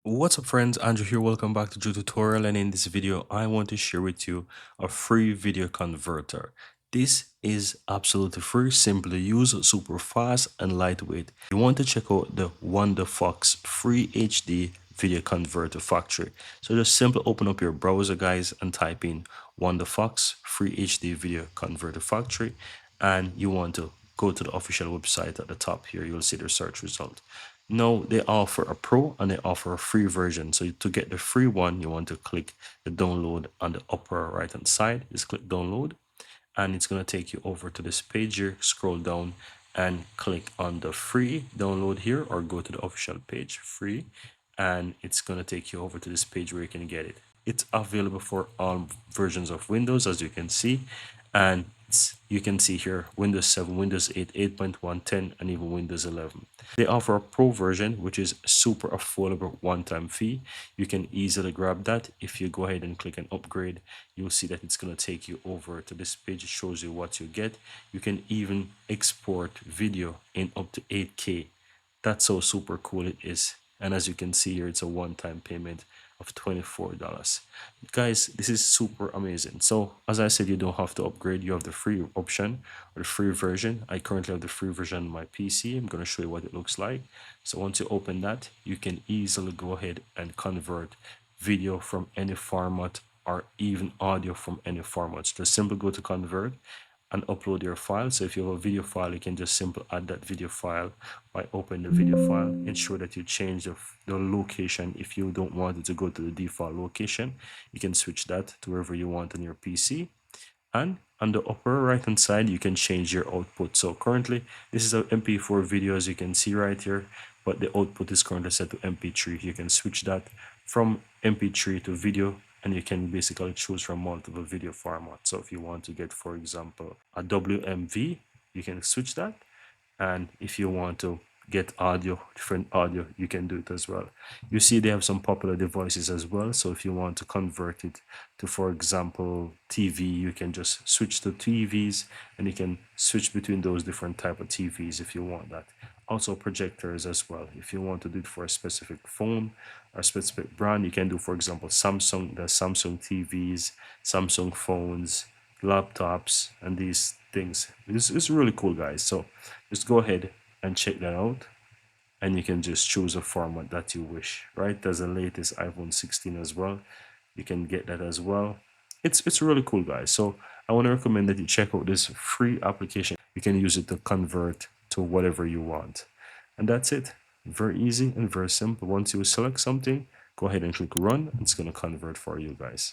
What's up friends, Andrew here, welcome back to Joe Tutorial, and in this video I want to share with you a free video converter. This is absolutely free, simple to use, super fast and lightweight. You want to check out the WonderFox free HD video converter factory. So just simply open up your browser guys and type in WonderFox free HD video converter factory, and you want to go to the official website at the top here. You'll see the search result. No, they offer a pro and they offer a free version. So to get the free one, you want to click the download on the upper right hand side. Just click download and it's going to take you over to this page here. Scroll down and click on the free download here, or go to the official page free, and it's going to take you over to this page where you can get it. It's available for all versions of Windows, as you can see, and you can see here Windows 7, Windows 8, 8.1, 10, and even Windows 11. They offer a pro version, which is super affordable one-time fee. You can easily grab that. If you go ahead and click an upgrade, you'll see that it's going to take you over to this page. It shows you what you get. You can even export video in up to 8K. That's how super cool it is. And as you can see here, it's a one-time payment of $24. Guys, this is super amazing. So as I said, you don't have to upgrade. You have the free option or the free version. I currently have the free version on my PC. I'm going to show you what it looks like. So once you open that, you can easily go ahead and convert video from any format or even audio from any format. So just simply go to convert and upload your file. So if you have a video file, you can just simply add that video file by opening the video file. Ensure that you change the location. If you don't want it to go to the default location, you can switch that to wherever you want on your PC. And on the upper right hand side, you can change your output. So currently this is an MP4 video, as you can see right here, but the output is currently set to MP3. You can switch that from MP3 to video, and you can basically choose from multiple video formats. So if you want to get, for example, a WMV, you can switch that. And if you want to get audio, different audio, you can do it as well. You see they have some popular devices as well. So if you want to convert it to, for example, TV, you can just switch to TVs, and you can switch between those different type of TVs if you want that. Also projectors as well. If you want to do it for a specific phone or specific brand, you can do, for example, Samsung, the Samsung TVs, Samsung phones, laptops, and these things. It's really cool, guys. So just go ahead and check that out, and you can just choose a format that you wish. Right, there's the latest iPhone 16 as well. You can get that as well. It's really cool, guys. So I want to recommend that you check out this free application. You can use it to convert to whatever you want, and that's it. Very easy and very simple. Once you select something, go ahead and click run, and it's going to convert for you guys.